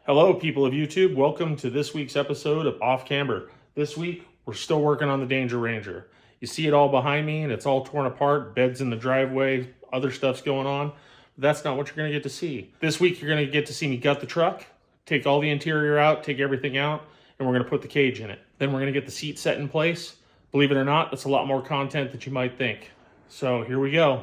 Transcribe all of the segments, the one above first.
Hello, people of YouTube. Welcome to this week's episode of Off Camber. This week, we're still working on the Danger Ranger. You see it all behind me, and it's all torn apart, beds in the driveway, other stuff's going on. But that's not what you're going to get to see. This week, you're going to get to see me gut the truck, take all the interior out, take everything out, and we're going to put the cage in it. Then we're going to get the seat set in place. Believe it or not, that's a lot more content than you might think. So here we go.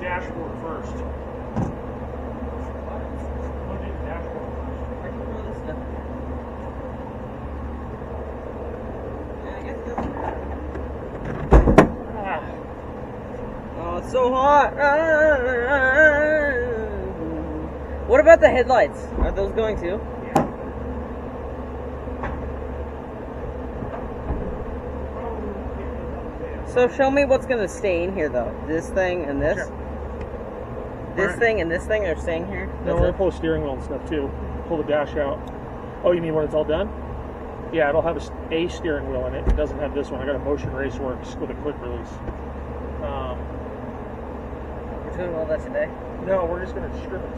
Dashboard first. What? I'll do the dashboard first. I can pull this stuff. Yeah, I guess so. Oh, it's so hot. What about the headlights? Are those going too? Yeah. So show me what's going to stay in here though. This thing and this. Sure. This thing and this thing are staying here? No, we're going to pull the steering wheel and stuff too. Pull the dash out. Oh, you mean when it's all done? Yeah, it'll have a steering wheel in it. It doesn't have this one. I got a Motion Raceworks with a quick release. We're doing all that today? No, we're just going to strip it.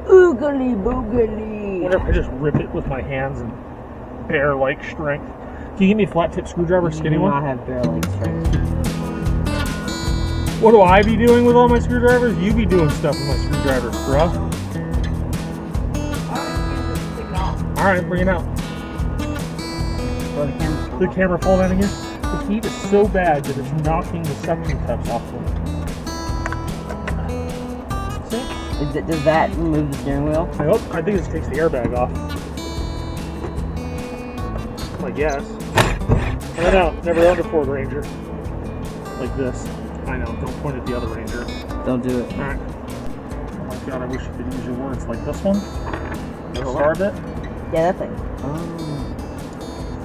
Oogly boogly. What if I just rip it with my hands and bear-like strength? Can you give me a flat tip screwdriver, skinny one? I do not have bear-like strength. What do I be doing with all my screwdrivers? You be doing stuff with my screwdrivers, bro. Alright, bring it out. Did the camera fall down again? The heat is so bad that it's knocking the suction cups off of it. Does that remove the steering wheel? I think it just takes the airbag off. I guess. I know, never owned a Ford Ranger. Like this. I know, don't point at the other Ranger. Don't do it. Alright. Oh my god, I wish you could use your words like this one. Start it. Yeah, that thing.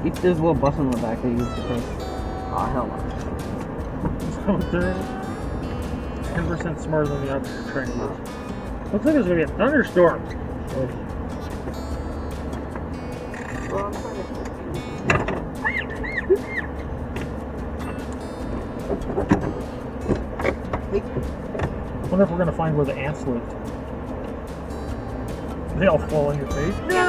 If there's a little button on the back that you use to press. Oh, hell no. So they're 10% smarter than the outrigger train was. Looks like there's going to be a thunderstorm. I wonder if we're going to find where the ants lived. They all fall on your face. No!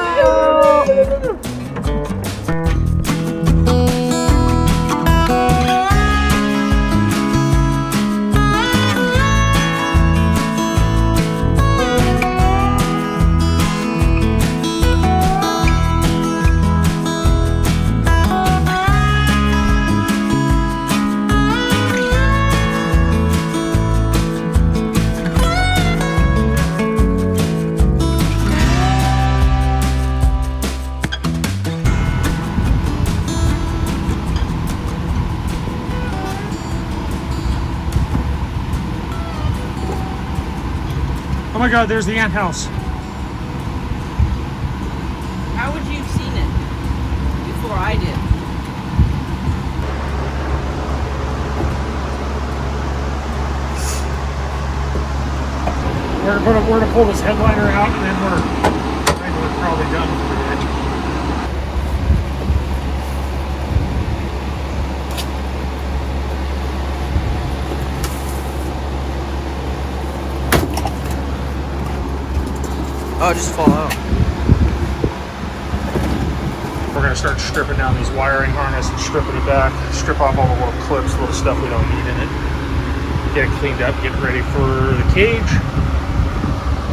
Oh my god, there's the ant house. How would you have seen it before I did? We're gonna pull this headliner out and then we're probably done for the day. Oh, just fall out. We're going to start stripping down these wiring harness and stripping it back, strip off all the little clips, little stuff we don't need in it, get it cleaned up, get ready for the cage,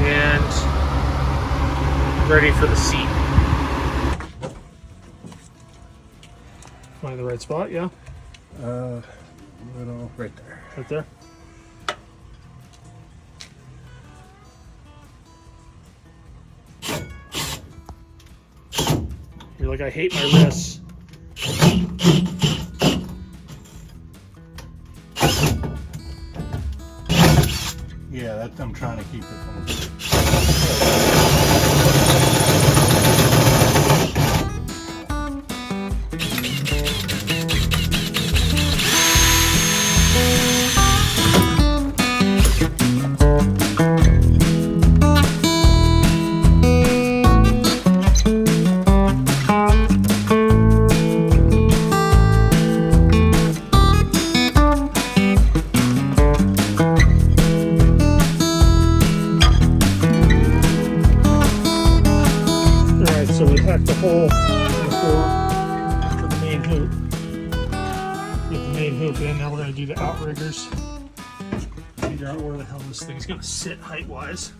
and ready for the seat. Find the right spot, yeah? Little right there. Right there? You're like, I hate my wrists. Yeah, I'm trying to keep it from. main hoop in. Now we're going to do the outriggers. Figure out where the hell this thing's going to sit height-wise.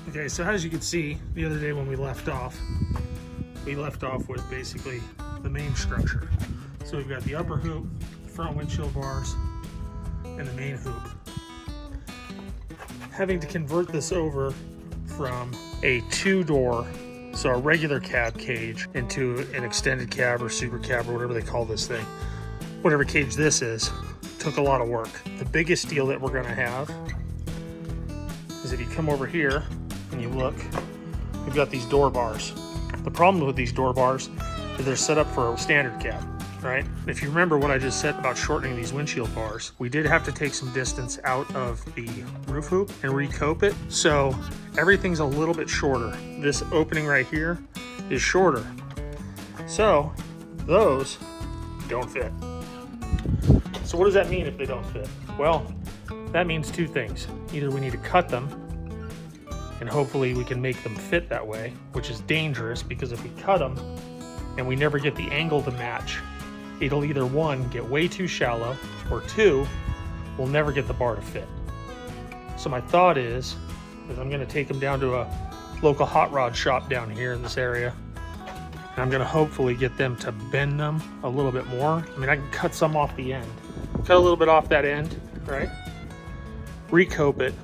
Okay, so as you can see, the other day when we left off with basically the main structure. So we've got the upper hoop, front windshield bars, and the main hoop. Having to convert this over from a two-door, so a regular cab cage, into an extended cab or super cab or whatever they call this thing, whatever cage this is, took a lot of work. The biggest deal that we're gonna have is if you come over here and you look, we've got these door bars. The problem with these door bars is they're set up for a standard cab, right? If you remember what I just said about shortening these windshield bars, we did have to take some distance out of the roof hoop and recope it. So everything's a little bit shorter. This opening right here is shorter. So those don't fit. So what does that mean if they don't fit? Well, that means two things. Either we need to cut them, and hopefully we can make them fit that way, which is dangerous because if we cut them and we never get the angle to match, it'll either one, get way too shallow, or two, we'll never get the bar to fit. So my thought is I'm gonna take them down to a local hot rod shop down here in this area, and I'm gonna hopefully get them to bend them a little bit more. I mean, I can cut some off the end. Cut a little bit off that end, right? Recope it,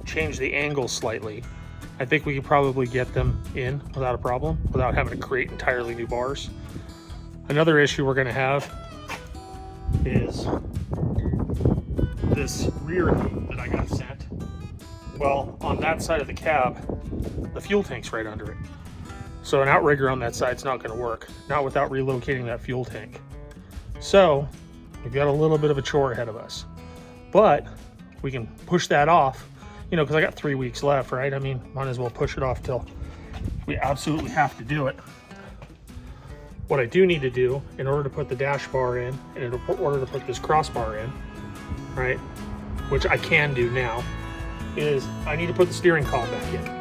change the angle slightly. I think we could probably get them in without a problem, without having to create entirely new bars. Another issue we're gonna have is this rear hoop that I got sent. Well, on that side of the cab, the fuel tank's right under it. So an outrigger on that side's not gonna work, not without relocating that fuel tank. So we've got a little bit of a chore ahead of us, but we can push that off, you know, because I got 3 weeks left, right? I mean, might as well push it off till we absolutely have to do it. What I do need to do in order to put the dash bar in and in order to put this crossbar in, right, which I can do now, is I need to put the steering column back in.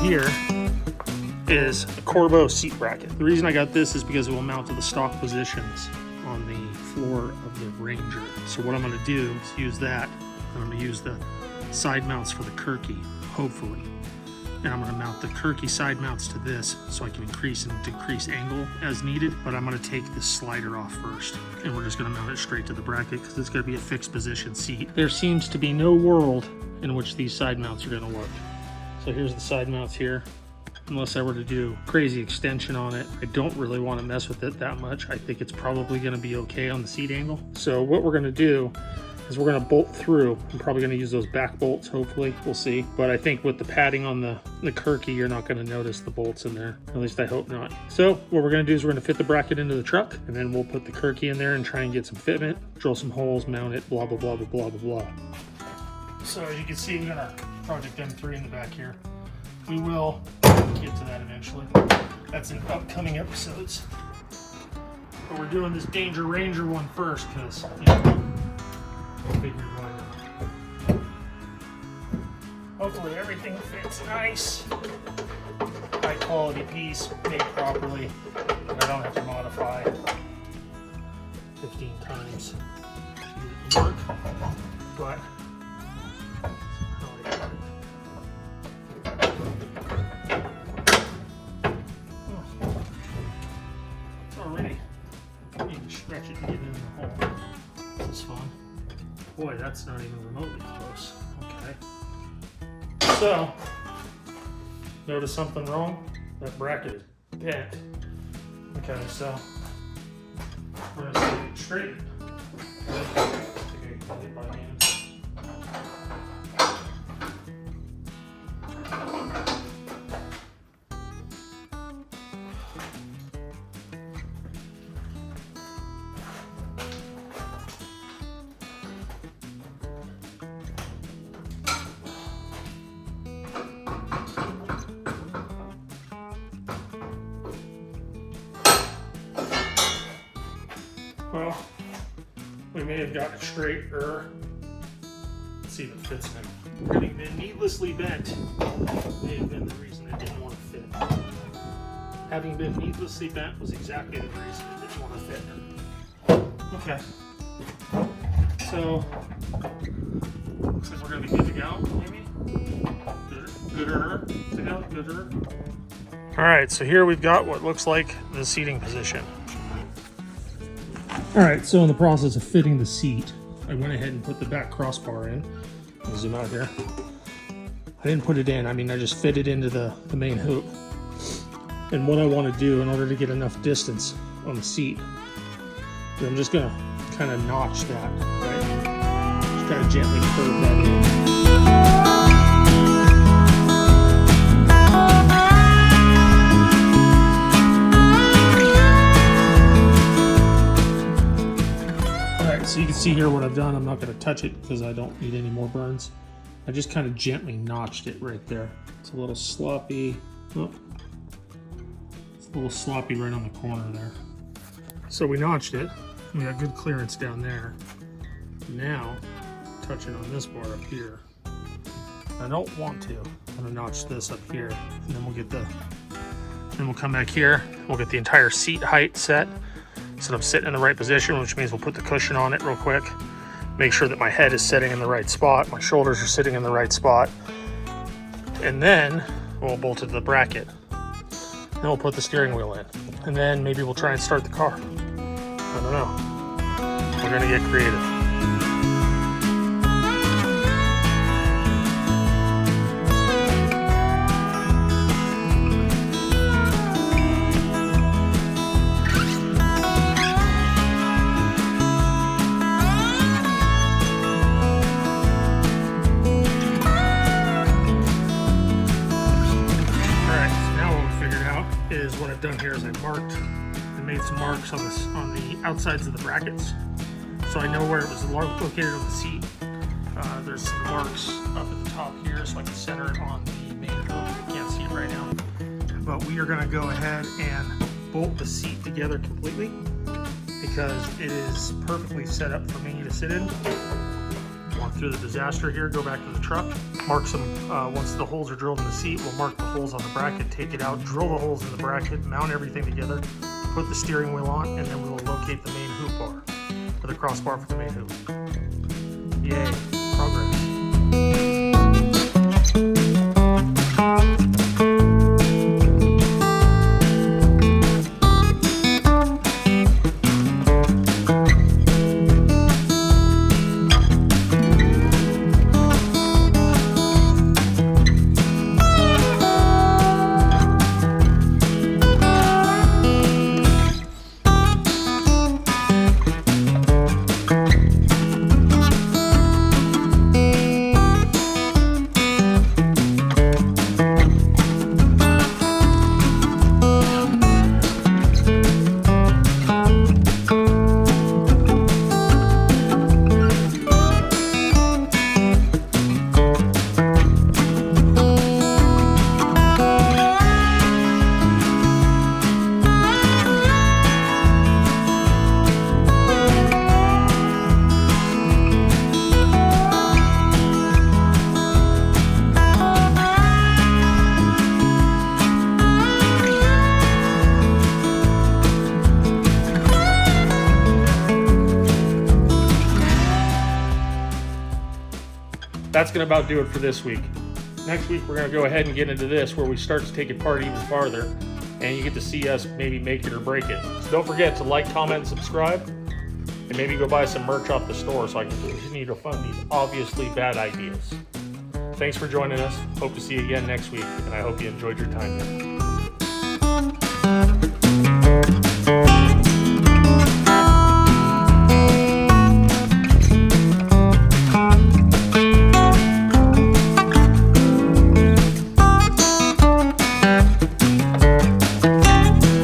here is a Corbeau seat bracket. The reason I got this is because it will mount to the stock positions on the floor of the Ranger. So what I'm going to do is use that, and I'm going to use the side mounts for the Kirkey, hopefully. And I'm going to mount the Kirkey side mounts to this so I can increase and decrease angle as needed. But I'm going to take this slider off first, and we're just going to mount it straight to the bracket because it's going to be a fixed position seat. There seems to be no world in which these side mounts are going to work. So here's the side mounts here. Unless I were to do crazy extension on it, I don't really want to mess with it that much. I think it's probably going to be okay on the seat angle. So what we're going to do is we're going to bolt through. I'm probably going to use those back bolts, hopefully. We'll see. But I think with the padding on the Kirkey, you're not going to notice the bolts in there. At least I hope not. So what we're going to do is we're going to fit the bracket into the truck, and then we'll put the Kirkey in there and try and get some fitment, drill some holes, mount it, blah, blah, blah, blah, blah, blah, blah. So as you can see, we got our Project M3 in the back here. We will get to that eventually. That's in upcoming episodes. But we're doing this Danger Ranger one first because, you know, I figured why not. Hopefully everything fits nice. High quality piece, made properly. And I don't have to modify 15 times to work. But stretch it and get in the hole. This is fun. Boy, that's not even remotely close. Okay. So, notice something wrong? That bracket is bent. Okay, so we're going to set it straight. Well, we may have gotten it straighter. Let's see if it fits now. Having been needlessly bent may have been the reason it didn't want to fit. Having been needlessly bent was exactly the reason it didn't want to fit. Okay. So, looks like we're going to be good to go, maybe? Gooder to go, gooder. Alright, so here we've got what looks like the seating position. Alright, so in the process of fitting the seat, I went ahead and put the back crossbar in. I'll zoom out here. I didn't put it in, I mean I just fit it into the main hoop. And what I want to do in order to get enough distance on the seat, I'm just going to kind of notch that, right? Just kind of gently curve that in. So you can see here what I've done. I'm not going to touch it because I don't need any more burns. I just kind of gently notched it right there. It's a little sloppy. Oh, it's a little sloppy right on the corner there. So we notched it. We got good clearance down there. Now, touching on this bar up here. I don't want to. I'm going to notch this up here, and then we'll get the. Then we'll come back here. We'll get the entire seat height set. So I'm sitting in the right position, which means we'll put the cushion on it real quick. Make sure that my head is sitting in the right spot. My shoulders are sitting in the right spot. And then we'll bolt it to the bracket. Then we'll put the steering wheel in. And then maybe we'll try and start the car. I don't know. We're gonna get creative. Is what I've done here is I've marked and made some marks on the outsides of the brackets, so I know where it was located on the seat. There's some marks up at the top here, so I can center it on the main hook. You can't see it right now, but we are going to go ahead and bolt the seat together completely because it is perfectly set up for me to sit in. Walk through the disaster here, go back to the truck, mark some, once the holes are drilled in the seat, we'll mark the holes on the bracket, take it out, drill the holes in the bracket, mount everything together, put the steering wheel on, and then we will locate the main hoop bar, or the crossbar for the main hoop. Yay, progress. That's going to about do it for this week. Next week, we're going to go ahead and get into this where we start to take it apart even farther, and you get to see us maybe make it or break it. So don't forget to like, comment, and subscribe, and maybe go buy some merch off the store so I can continue to fund these obviously bad ideas. Thanks for joining us. Hope to see you again next week, and I hope you enjoyed your time here.